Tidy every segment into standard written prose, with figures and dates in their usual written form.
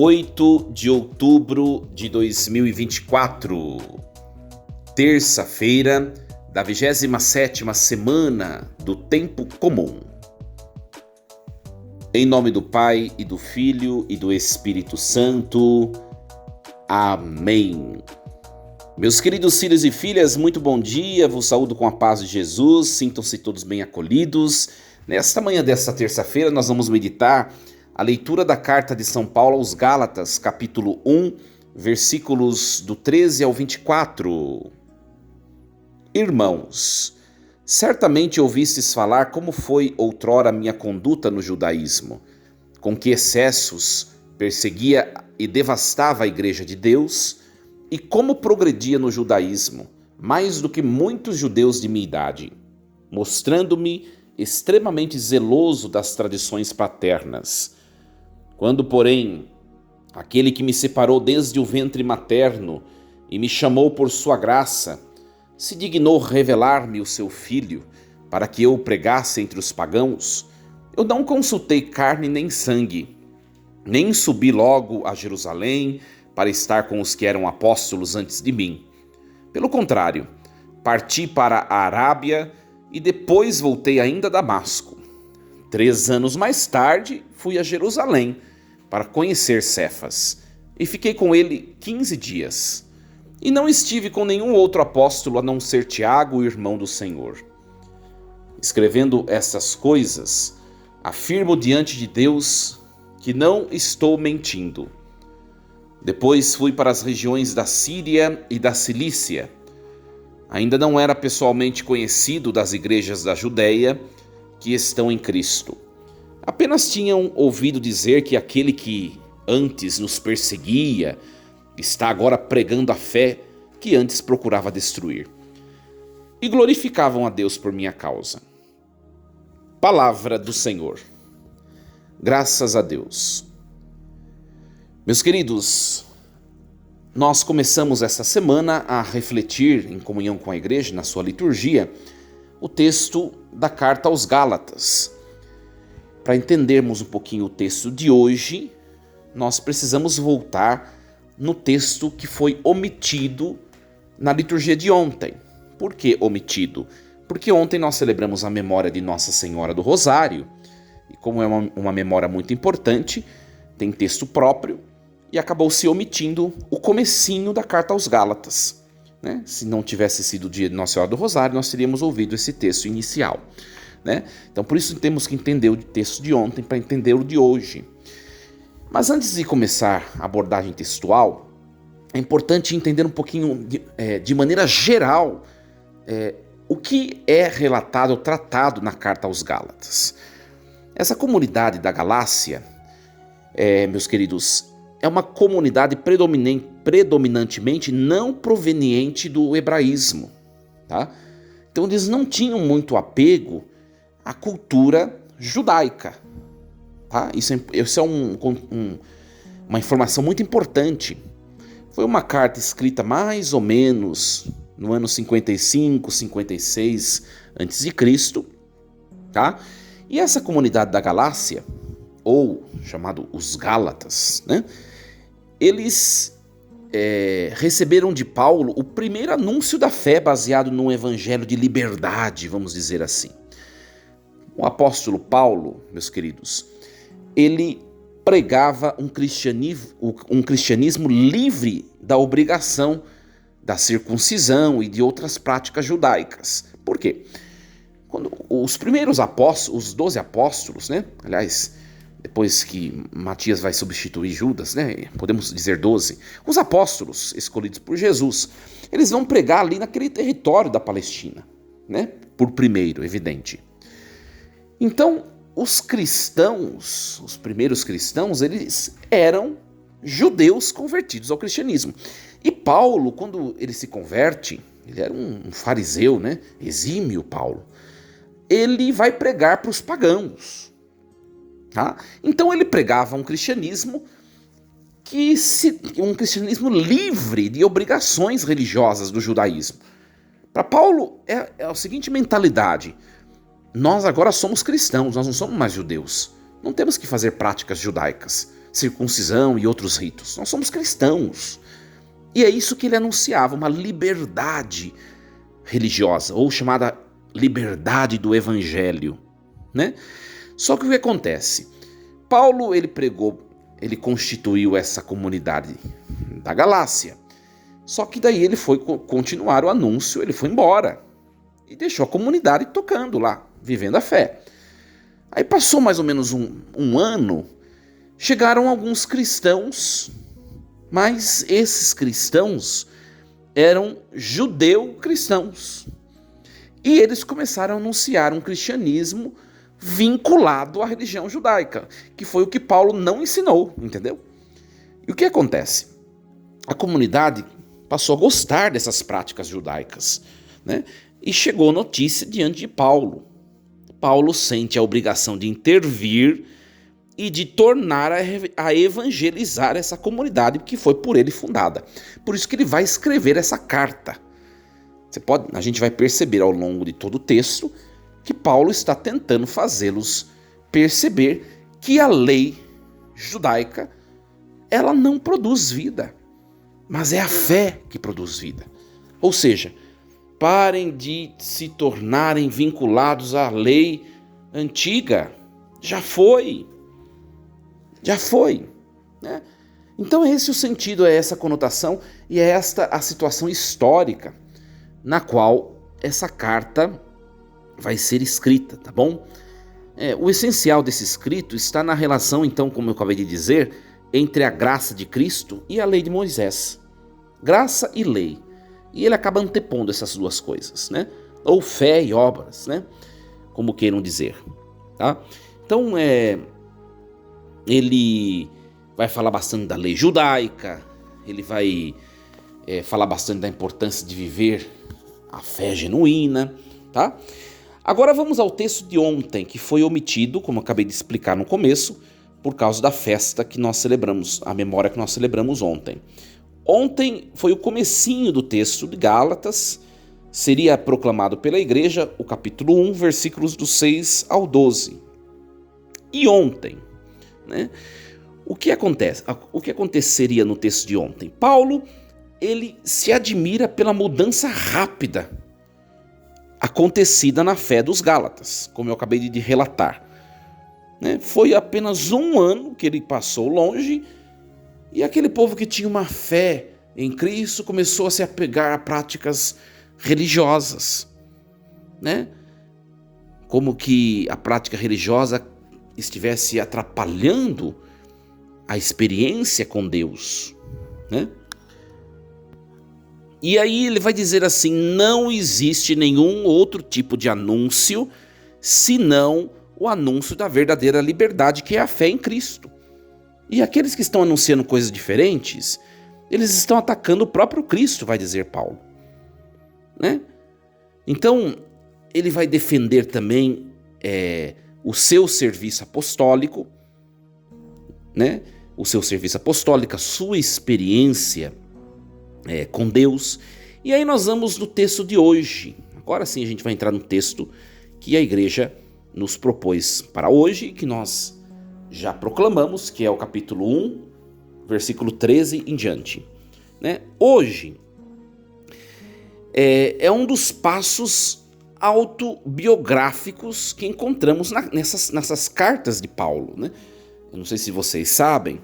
8 de outubro de 2024, terça-feira da 27ª semana do Tempo Comum. Em nome do Pai, e do Filho, e do Espírito Santo. Amém. Meus queridos filhos e filhas, muito bom dia, vos saúdo com a paz de Jesus, sintam-se todos bem acolhidos. Nesta manhã desta terça-feira nós vamos meditar a leitura da carta de São Paulo aos Gálatas, capítulo 1, versículos do 13 ao 24. Irmãos, certamente ouvistes falar como foi outrora a minha conduta no judaísmo, com que excessos perseguia e devastava a igreja de Deus, e como progredia no judaísmo, mais do que muitos judeus de minha idade, mostrando-me extremamente zeloso das tradições paternas. Quando, porém, aquele que me separou desde o ventre materno e me chamou por sua graça, se dignou revelar-me o seu Filho, para que eu o pregasse entre os pagãos, eu não consultei carne nem sangue, nem subi logo a Jerusalém para estar com os que eram apóstolos antes de mim. Pelo contrário, parti para a Arábia e depois voltei ainda a Damasco. 3 anos mais tarde, fui a Jerusalém para conhecer Cefas, e fiquei com ele 15 dias. E não estive com nenhum outro apóstolo a não ser Tiago, o irmão do Senhor. Escrevendo estas coisas, afirmo diante de Deus que não estou mentindo. Depois fui para as regiões da Síria e da Cilícia. Ainda não era pessoalmente conhecido das igrejas da Judéia que estão em Cristo. Apenas tinham ouvido dizer que aquele que antes nos perseguia está agora pregando a fé que antes procurava destruir. E glorificavam a Deus por minha causa. Palavra do Senhor. Graças a Deus. Meus queridos, nós começamos essa semana a refletir em comunhão com a igreja, na sua liturgia, o texto da carta aos Gálatas. Para entendermos um pouquinho o texto de hoje, nós precisamos voltar no texto que foi omitido na liturgia de ontem. Por que omitido? Porque ontem nós celebramos a memória de Nossa Senhora do Rosário, e como é uma memória muito importante, tem texto próprio, e acabou se omitindo o comecinho da carta aos Gálatas. Né? Se não tivesse sido o dia de Nossa Senhora do Rosário, nós teríamos ouvido esse texto inicial. Né? Então por isso temos que entender o texto de ontem para entender o de hoje. Mas antes de começar a abordagem textual, é importante entender um pouquinho de maneira geral o que é relatado ou tratado na carta aos Gálatas. Essa comunidade da Galácia, meus queridos, é uma comunidade predominantemente não proveniente do hebraísmo. Tá? Então eles não tinham muito apego à cultura judaica. Tá? Isso é uma informação muito importante. Foi uma carta escrita mais ou menos no ano 55, 56 a.C. Tá? E essa comunidade da Galácia, ou chamado os Gálatas, né? Eles receberam de Paulo o primeiro anúncio da fé baseado num evangelho de liberdade, vamos dizer assim. O apóstolo Paulo, meus queridos, ele pregava um cristianismo livre da obrigação da circuncisão e de outras práticas judaicas. Por quê? Quando os primeiros apóstolos, os 12 apóstolos, né? Aliás, depois que Matias vai substituir Judas, né? Podemos dizer 12, os apóstolos escolhidos por Jesus, eles vão pregar ali naquele território da Palestina, né? Por primeiro, evidente. Então, os cristãos, os primeiros cristãos, eles eram judeus convertidos ao cristianismo. E Paulo, quando ele se converte, ele era um fariseu, né? Exímio Paulo. Ele vai pregar para os pagãos. Tá? Então ele pregava um cristianismo um cristianismo livre de obrigações religiosas do judaísmo. Para Paulo é a seguinte mentalidade: nós agora somos cristãos, nós não somos mais judeus. Não temos que fazer práticas judaicas. circuncisão e outros ritos. Nós somos cristãos. E é isso que ele anunciava, uma liberdade religiosa, ou chamada liberdade do evangelho, né? Só que o que acontece? Paulo, ele pregou, ele constituiu essa comunidade da Galácia. Só que daí ele foi continuar o anúncio, ele foi embora e deixou a comunidade tocando lá, vivendo a fé. Aí passou mais ou menos um ano, chegaram alguns cristãos, mas esses cristãos eram judeu-cristãos. E eles começaram a anunciar um cristianismo vinculado à religião judaica, que foi o que Paulo não ensinou, entendeu? E o que acontece? A comunidade passou a gostar dessas práticas judaicas, né? E chegou notícia diante de Paulo. Paulo sente a obrigação de intervir e de tornar a evangelizar essa comunidade que foi por ele fundada. Por isso que ele vai escrever essa carta. A gente vai perceber ao longo de todo o texto que Paulo está tentando fazê-los perceber que a lei judaica, ela não produz vida, mas é a fé que produz vida. Ou seja, parem de se tornarem vinculados à lei antiga. Já foi, né? Então esse é o sentido, é essa conotação e é esta a situação histórica na qual essa carta vai ser escrita, tá bom? O essencial desse escrito está na relação, então, como eu acabei de dizer, entre a graça de Cristo e a lei de Moisés. Graça e lei. E ele acaba antepondo essas duas coisas, né? Ou fé e obras, né? Como queiram dizer, tá? Então, ele vai falar bastante da lei judaica, ele vai falar bastante da importância de viver a fé genuína, tá? Agora vamos ao texto de ontem, que foi omitido, como eu acabei de explicar no começo, por causa da festa que nós celebramos, a memória que nós celebramos ontem. Ontem foi o comecinho do texto de Gálatas, seria proclamado pela igreja o capítulo 1, versículos do 6 ao 12. E ontem, né? O que acontece? O que aconteceria no texto de ontem? Paulo, ele se admira pela mudança rápida acontecida na fé dos Gálatas, como eu acabei de relatar. Né? Foi apenas um ano que ele passou longe e aquele povo que tinha uma fé em Cristo começou a se apegar a práticas religiosas, né? Como que a prática religiosa estivesse atrapalhando a experiência com Deus, né? E aí ele vai dizer assim: não existe nenhum outro tipo de anúncio senão o anúncio da verdadeira liberdade, que é a fé em Cristo. E aqueles que estão anunciando coisas diferentes, eles estão atacando o próprio Cristo, vai dizer Paulo, né? Então, ele vai defender também o seu serviço apostólico, né? O seu serviço apostólico, a sua experiência com Deus. E aí nós vamos no texto de hoje. Agora sim a gente vai entrar no texto que a igreja nos propôs para hoje, que nós já proclamamos, que é o capítulo 1, versículo 13 em diante, né? Hoje é um dos passos autobiográficos que encontramos nessas cartas de Paulo, né? Eu não sei se vocês sabem,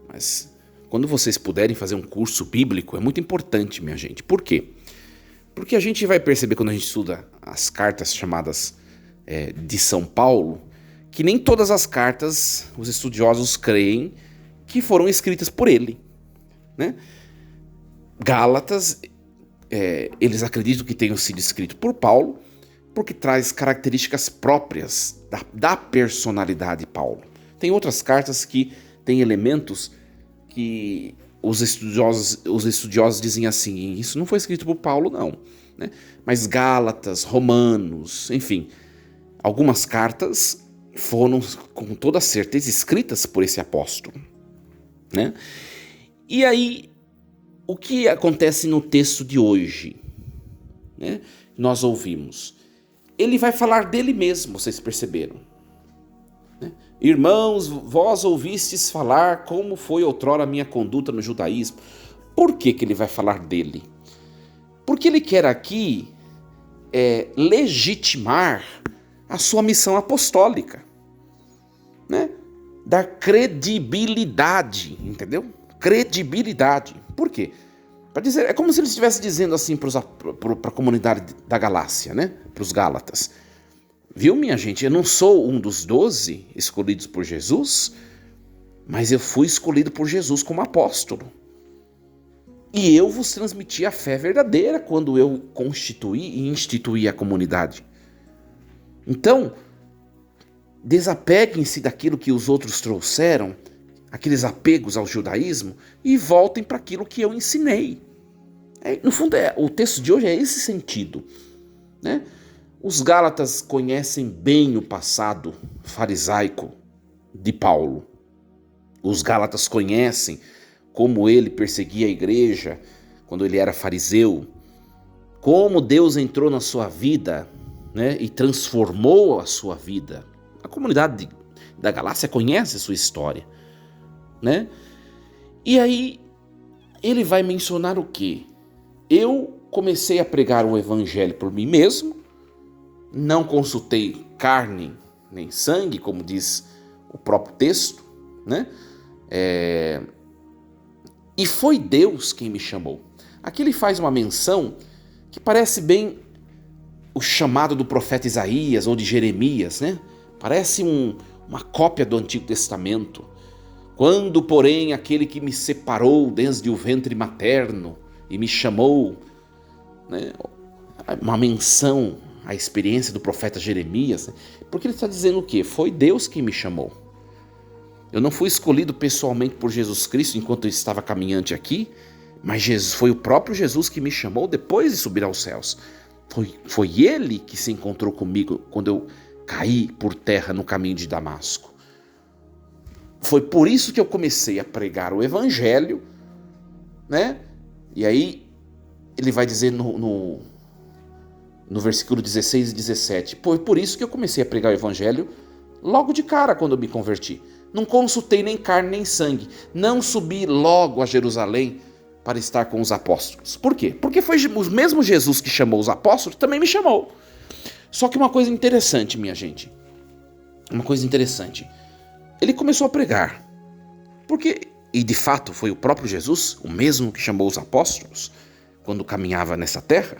mas quando vocês puderem fazer um curso bíblico, é muito importante, minha gente. Por quê? Porque a gente vai perceber quando a gente estuda as cartas chamadas de São Paulo, que nem todas as cartas os estudiosos creem que foram escritas por ele, né? Gálatas, eles acreditam que tenham sido escritos por Paulo, porque traz características próprias da personalidade de Paulo. Tem outras cartas que têm elementos que os estudiosos dizem assim: isso não foi escrito por Paulo, não, né? Mas Gálatas, Romanos, enfim, algumas cartas foram com toda certeza escritas por esse apóstolo, né? E aí, o que acontece no texto de hoje, né? Nós ouvimos. Ele vai falar dele mesmo, vocês perceberam, né? Irmãos, vós ouvistes falar como foi outrora a minha conduta no judaísmo. Por que ele vai falar dele? Porque ele quer aqui legitimar a sua missão apostólica, né? Dar credibilidade, entendeu? Credibilidade. Por quê? Para dizer, é como se ele estivesse dizendo assim para a comunidade da Galácia, né? Para os Gálatas. Viu, minha gente? Eu não sou um dos 12 escolhidos por Jesus, mas eu fui escolhido por Jesus como apóstolo. E eu vos transmiti a fé verdadeira quando eu constituí e instituí a comunidade. Então, desapeguem-se daquilo que os outros trouxeram, aqueles apegos ao judaísmo, e voltem para aquilo que eu ensinei. No fundo, o texto de hoje é esse sentido, né? Os Gálatas conhecem bem o passado farisaico de Paulo. Os Gálatas conhecem como ele perseguia a igreja quando ele era fariseu, como Deus entrou na sua vida, né, e transformou a sua vida. A comunidade da Galácia conhece a sua história, né? E aí ele vai mencionar o quê? Eu comecei a pregar o evangelho por mim mesmo, não consultei carne nem sangue, como diz o próprio texto, né? E foi Deus quem me chamou. Aqui ele faz uma menção que parece bem o chamado do profeta Isaías ou de Jeremias, né? Parece uma cópia do Antigo Testamento. Quando, porém, aquele que me separou desde o ventre materno e me chamou, né? Uma menção à experiência do profeta Jeremias, né? Porque ele está dizendo o quê? Foi Deus quem me chamou. Eu não fui escolhido pessoalmente por Jesus Cristo enquanto eu estava caminhante aqui, mas foi o próprio Jesus que me chamou depois de subir aos céus. Foi ele que se encontrou comigo quando eu caí por terra no caminho de Damasco. Foi por isso que eu comecei a pregar o evangelho, né? E aí ele vai dizer no versículo 16 e 17, foi por isso que eu comecei a pregar o evangelho logo de cara quando eu me converti. Não consultei nem carne nem sangue, não subi logo a Jerusalém para estar com os apóstolos. Por quê? Porque foi o mesmo Jesus que chamou os apóstolos, também me chamou. Só que uma coisa interessante, minha gente, uma coisa interessante, ele começou a pregar, e de fato foi o próprio Jesus, o mesmo que chamou os apóstolos quando caminhava nessa terra,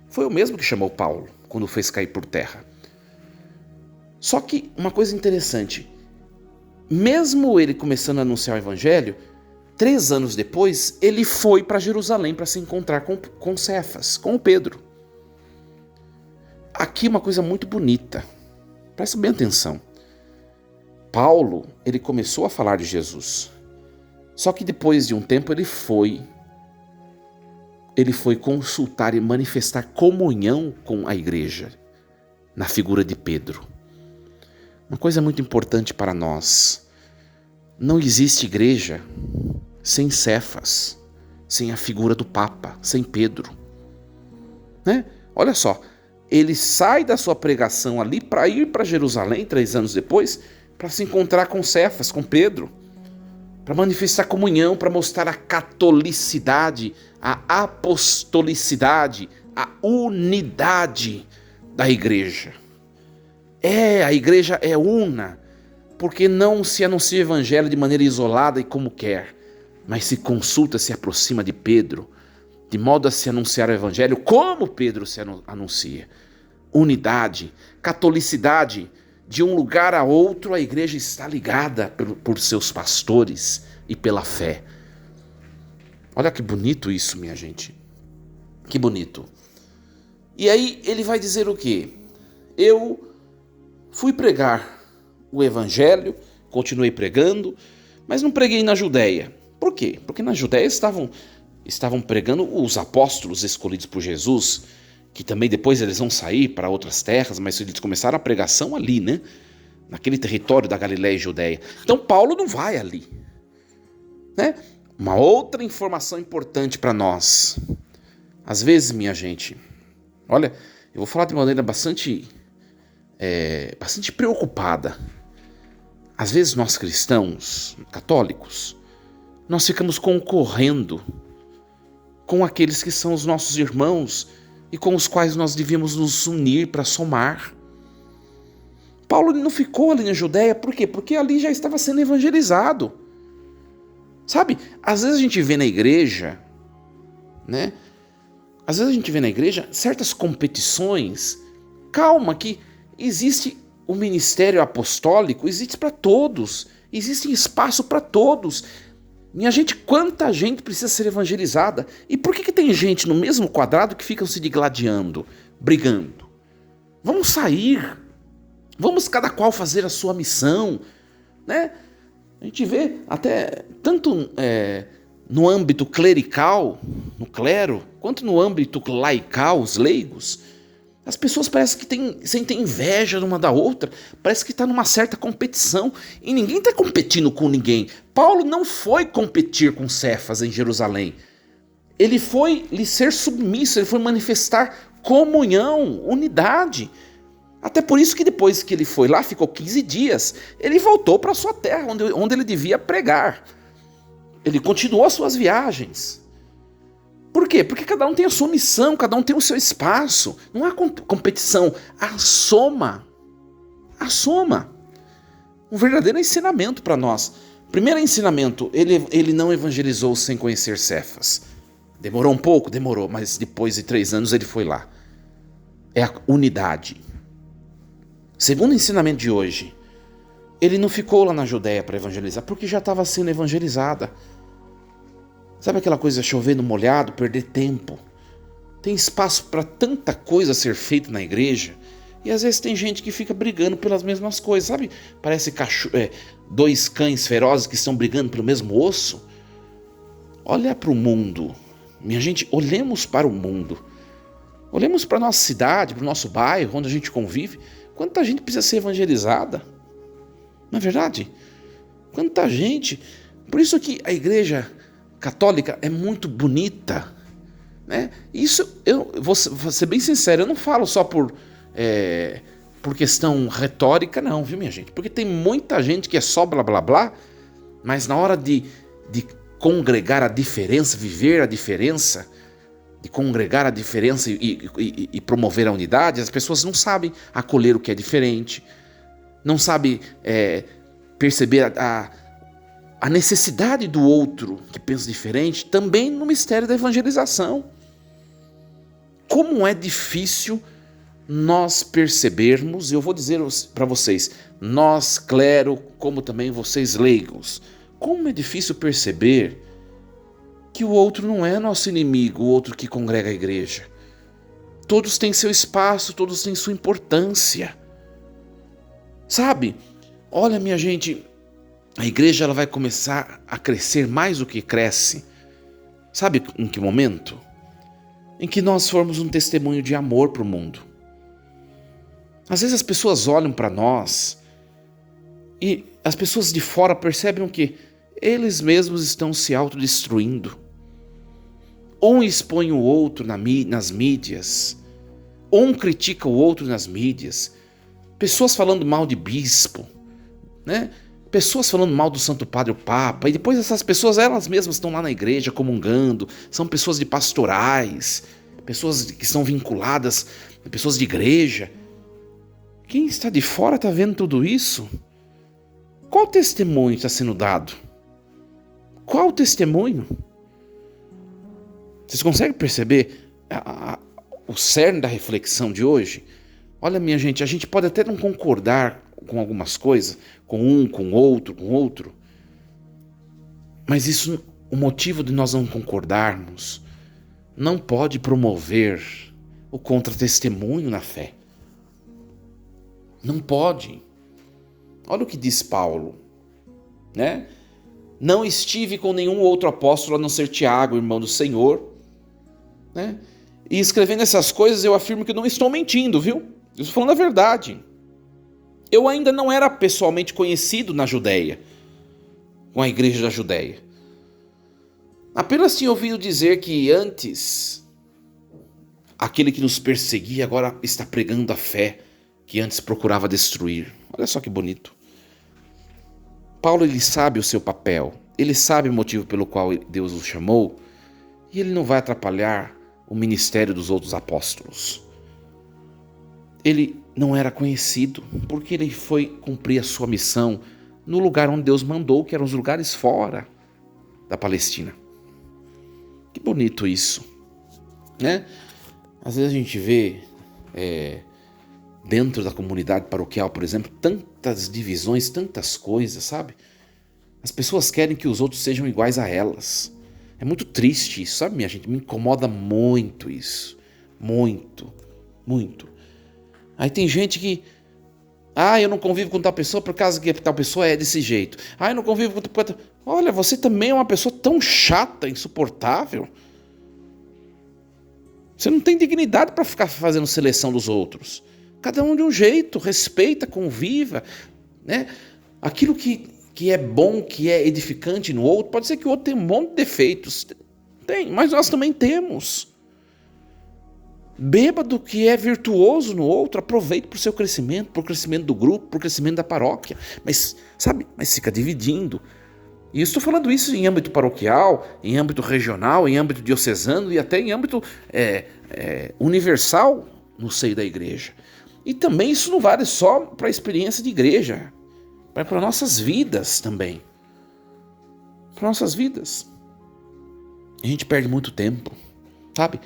foi o mesmo que chamou Paulo quando fez cair por terra. Só que uma coisa interessante, mesmo ele começando a anunciar o evangelho, 3 anos depois, ele foi para Jerusalém para se encontrar com Cefas, com o Pedro. Aqui uma coisa muito bonita, presta bem atenção. Paulo, ele começou a falar de Jesus, só que depois de um tempo ele foi consultar e manifestar comunhão com a igreja, na figura de Pedro. Uma coisa muito importante para nós, não existe igreja sem Cefas, sem a figura do Papa, sem Pedro, né? Olha só, ele sai da sua pregação ali para ir para Jerusalém 3 anos depois, para se encontrar com Cefas, com Pedro, para manifestar comunhão, para mostrar a catolicidade, a apostolicidade, a unidade da igreja. A igreja é una, porque não se anuncia o evangelho de maneira isolada e como quer, mas se consulta, se aproxima de Pedro, de modo a se anunciar o evangelho como Pedro se anuncia. Unidade, catolicidade, de um lugar a outro a igreja está ligada por seus pastores e pela fé. Olha que bonito isso, minha gente. Que bonito. E aí ele vai dizer o quê? Eu fui pregar o evangelho, continuei pregando, mas não preguei na Judéia. Por quê? Porque na Judéia estavam pregando os apóstolos escolhidos por Jesus, que também depois eles vão sair para outras terras, mas eles começaram a pregação ali, né? Naquele território da Galiléia e Judéia. Então Paulo não vai ali, né? Uma outra informação importante para nós. Às vezes, minha gente, olha, eu vou falar de maneira bastante preocupada. Às vezes nós cristãos, católicos, nós ficamos concorrendo com aqueles que são os nossos irmãos e com os quais nós devíamos nos unir para somar. Paulo não ficou ali na Judéia, por quê? Porque ali já estava sendo evangelizado. Sabe, às vezes a gente vê na igreja, né? Às vezes a gente vê na igreja certas competições. Calma, que existe o ministério apostólico, existe para todos, existe espaço para todos. Minha gente, quanta gente precisa ser evangelizada? E por que tem gente no mesmo quadrado que ficam se digladiando, brigando? Vamos sair, vamos cada qual fazer a sua missão, né? A gente vê até tanto no âmbito clerical, no clero, quanto no âmbito laical, os leigos, as pessoas parecem que sentem inveja uma da outra, parece que está numa certa competição, e ninguém está competindo com ninguém. Paulo não foi competir com Cefas em Jerusalém, ele foi lhe ser submisso, ele foi manifestar comunhão, unidade. Até por isso que depois que ele foi lá, ficou 15 dias, ele voltou para a sua terra, onde ele devia pregar. Ele continuou as suas viagens. Por quê? Porque cada um tem a sua missão, cada um tem o seu espaço. Não há competição, há soma. Há soma. Um verdadeiro ensinamento para nós. Primeiro ensinamento, ele não evangelizou sem conhecer Cefas. Demorou um pouco? Demorou, mas depois de 3 anos ele foi lá. É a unidade. Segundo ensinamento de hoje, ele não ficou lá na Judéia para evangelizar, porque já estava sendo evangelizada. Sabe aquela coisa, chover no molhado, perder tempo? Tem espaço para tanta coisa ser feita na igreja, e às vezes tem gente que fica brigando pelas mesmas coisas, sabe? Parece 2 cães ferozes que estão brigando pelo mesmo osso. Olha para o mundo. Minha gente, olhemos para o mundo. Olhemos para a nossa cidade, para o nosso bairro, onde a gente convive. Quanta gente precisa ser evangelizada? Não é verdade? Quanta gente. Por isso que a igreja católica é muito bonita, né? Isso, eu vou ser bem sincero, eu não falo só por questão retórica, não, viu, minha gente? Porque tem muita gente que é só blá blá blá, mas na hora de congregar a diferença, viver a diferença, de congregar a diferença e promover a unidade, as pessoas não sabem acolher o que é diferente, não sabem perceber a necessidade do outro que pensa diferente, também no mistério da evangelização. Como é difícil nós percebermos, e eu vou dizer para vocês, nós clero, como também vocês leigos, como é difícil perceber que o outro não é nosso inimigo, o outro que congrega a igreja. Todos têm seu espaço, todos têm sua importância. Sabe? Olha, minha gente, a igreja ela vai começar a crescer mais do que cresce. Sabe em que momento? Em que nós formos um testemunho de amor para o mundo. Às vezes as pessoas olham para nós e as pessoas de fora percebem o quê? Eles mesmos estão se autodestruindo. Um expõe o outro nas mídias. Um critica o outro nas mídias. Pessoas falando mal de bispo, né? Pessoas falando mal do Santo Padre, o Papa. E depois essas pessoas, elas mesmas estão lá na igreja comungando. São pessoas de pastorais. Pessoas que estão vinculadas, pessoas de igreja. Quem está de fora está vendo tudo isso? Qual testemunho está sendo dado? Qual testemunho? Vocês conseguem perceber o cerne da reflexão de hoje? Olha, minha gente, a gente pode até não concordar com algumas coisas, com um, com outro, mas isso, o motivo de nós não concordarmos, não pode promover o contra-testemunho na fé. Não pode. Olha o que diz Paulo, né? Não estive com nenhum outro apóstolo a não ser Tiago, irmão do Senhor, né? E escrevendo essas coisas eu afirmo que não estou mentindo, viu? Eu estou falando a verdade. Eu ainda não era pessoalmente conhecido na Judéia, com a igreja da Judéia. Apenas tinha ouvido dizer que antes, aquele que nos perseguia agora está pregando a fé que antes procurava destruir. Olha só que bonito. Paulo, ele sabe o seu papel, ele sabe o motivo pelo qual Deus o chamou, e ele não vai atrapalhar o ministério dos outros apóstolos. Ele não era conhecido, porque ele foi cumprir a sua missão no lugar onde Deus mandou, que eram os lugares fora da Palestina. Que bonito isso, né? Às vezes a gente vê dentro da comunidade paroquial, por exemplo, tantas divisões, tantas coisas, sabe? As pessoas querem que os outros sejam iguais a elas. É muito triste isso, sabe, minha gente? Me incomoda muito isso. Muito, muito. Aí tem gente que... eu não convivo com tal pessoa por causa que tal pessoa é desse jeito. Eu não convivo com tal... Olha, você também é uma pessoa tão chata, insuportável. Você não tem dignidade para ficar fazendo seleção dos outros. Cada um de um jeito, respeita, conviva, né? Aquilo que é bom, que é edificante no outro, pode ser que o outro tenha um monte de defeitos. Tem, mas nós também temos. Beba do que é virtuoso no outro, aproveite para o seu crescimento, para o crescimento do grupo, para o crescimento da paróquia. Mas, sabe, fica dividindo. E eu estou falando isso em âmbito paroquial, em âmbito regional, em âmbito diocesano e até em âmbito universal no seio da igreja. E também isso não vale só para a experiência de igreja, para nossas vidas também. Para nossas vidas. A gente perde muito tempo, sabe?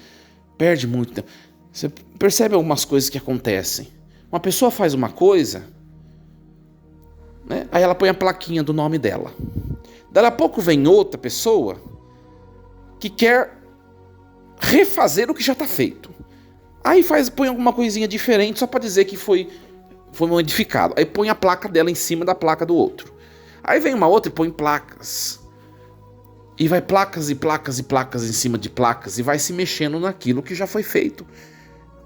Perde muito tempo. Você percebe algumas coisas que acontecem. Uma pessoa faz uma coisa, né? Aí ela põe a plaquinha do nome dela. Daí a pouco vem outra pessoa que quer refazer o que já está feito. Aí põe alguma coisinha diferente só para dizer que foi modificado. Aí põe a placa dela em cima da placa do outro. Aí vem uma outra e põe placas. E vai placas e placas e placas em cima de placas e vai se mexendo naquilo que já foi feito.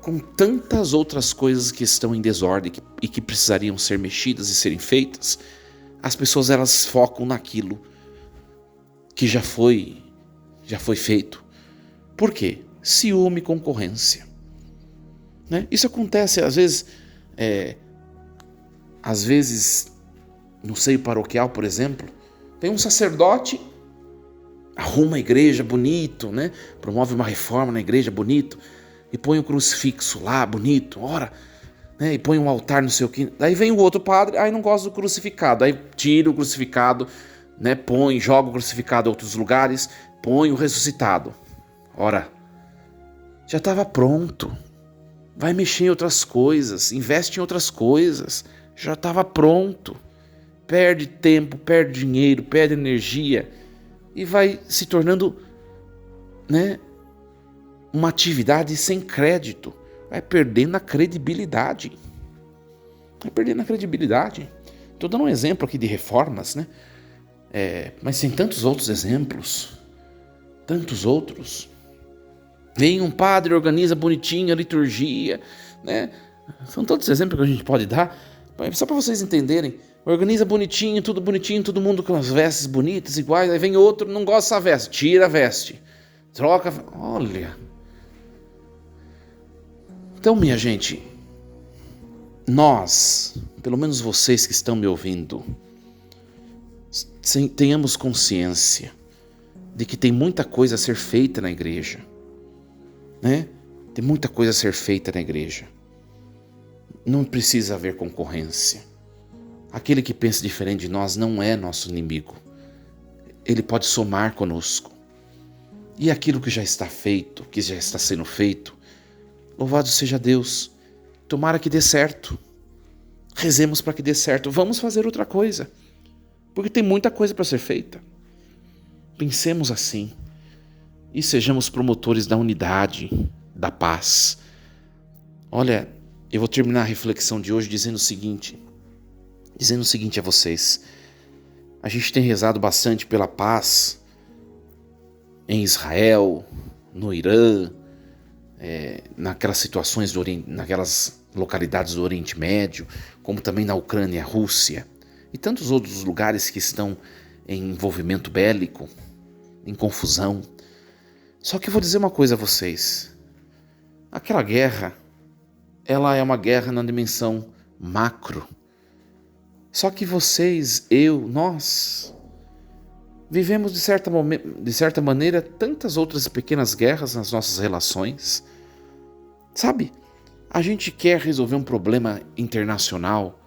Com tantas outras coisas que estão em desordem e que precisariam ser mexidas e serem feitas, as pessoas elas focam naquilo que já foi feito. Por quê? Ciúme e concorrência. Né? Isso acontece às vezes no seio paroquial, por exemplo, tem um sacerdote, arruma a igreja bonito, né? Promove uma reforma na igreja bonito, e põe o crucifixo lá bonito, ora, né? E põe um altar no seu quinto. Daí vem o outro padre, aí não gosta do crucificado, aí tira o crucificado, né? Joga o crucificado em outros lugares, põe o ressuscitado. Ora, já estava pronto. Vai mexer em outras coisas, investe em outras coisas, já estava pronto. Perde tempo, perde dinheiro, perde energia e vai se tornando, né, uma atividade sem crédito. Vai perdendo a credibilidade. Estou dando um exemplo aqui de reformas, né? Mas tem tantos outros exemplos. Tantos outros. Vem um padre, organiza bonitinho a liturgia, né? São todos exemplos que a gente pode dar, só para vocês entenderem. Organiza bonitinho, todo mundo com as vestes bonitas, iguais. Aí vem outro, não gosta dessa veste, tira a veste, troca. Olha. Então, minha gente, nós, pelo menos vocês que estão me ouvindo, tenhamos consciência de que tem muita coisa a ser feita na igreja. Né? Tem muita coisa a ser feita na igreja. Não precisa haver concorrência. Aquele que pensa diferente de nós não é nosso inimigo. Ele pode somar conosco. E aquilo que já está feito, que já está sendo feito, louvado seja Deus. Tomara que dê certo. Rezemos para que dê certo. Vamos fazer outra coisa. Porque tem muita coisa para ser feita. Pensemos assim. E sejamos promotores da unidade, da paz. Olha, eu vou terminar a reflexão de hoje dizendo o seguinte a vocês. A gente tem rezado bastante pela paz em Israel, no Irã, naquelas situações, naquelas localidades do Oriente Médio, como também na Ucrânia, Rússia, e tantos outros lugares que estão em envolvimento bélico, em confusão. Só que eu vou dizer uma coisa a vocês. Aquela guerra, ela é uma guerra na dimensão macro. Só que vocês, nós, vivemos de certa maneira tantas outras pequenas guerras nas nossas relações. Sabe, a gente quer resolver um problema internacional,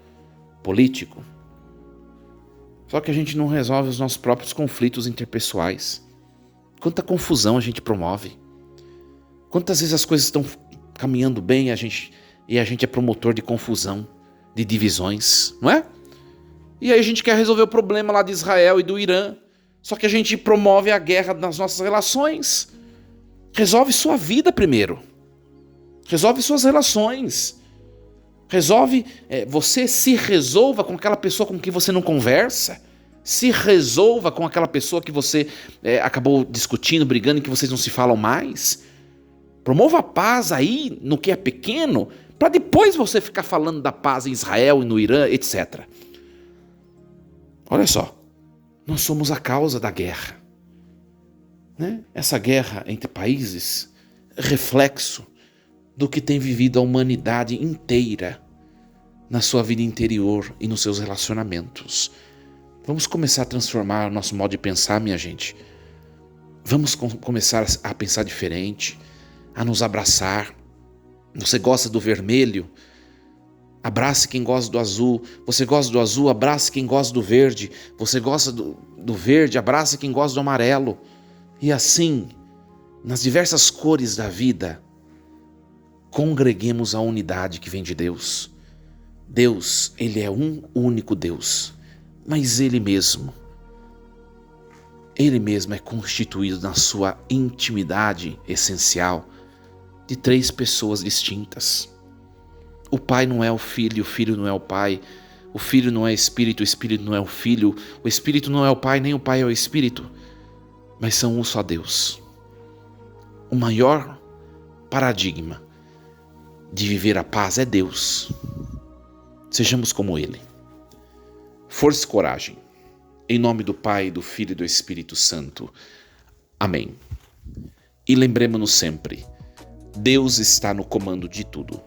político, só que a gente não resolve os nossos próprios conflitos interpessoais. Quanta confusão a gente promove. Quantas vezes as coisas estão caminhando bem e a gente é promotor de confusão, de divisões, não é? E aí a gente quer resolver o problema lá de Israel e do Irã, só que a gente promove a guerra nas nossas relações. Resolve sua vida primeiro. Resolve suas relações. Você se resolva com aquela pessoa com quem você não conversa. Se resolva com aquela pessoa que você acabou discutindo, brigando e que vocês não se falam mais. Promova a paz aí no que é pequeno, para depois você ficar falando da paz em Israel e no Irã, etc. Olha só, nós somos a causa da guerra. Né? Essa guerra entre países é reflexo do que tem vivido a humanidade inteira na sua vida interior e nos seus relacionamentos. Vamos começar a transformar o nosso modo de pensar, minha gente. Vamos começar a pensar diferente, a nos abraçar. Você gosta do vermelho? Abrace quem gosta do azul. Você gosta do azul? Abrace quem gosta do verde. Você gosta do verde? Abrace quem gosta do amarelo. E assim, nas diversas cores da vida, congreguemos a unidade que vem de Deus. Deus, Ele é um único Deus, mas Ele mesmo é constituído na sua intimidade essencial de 3 pessoas distintas. O Pai não é o Filho não é o Pai, o Filho não é Espírito, o Espírito não é o Filho, o Espírito não é o Pai, nem o Pai é o Espírito, mas são um só Deus. O maior paradigma de viver a paz é Deus. Sejamos como Ele. Força e coragem. Em nome do Pai, do Filho e do Espírito Santo. Amém. E lembremos-nos sempre, Deus está no comando de tudo.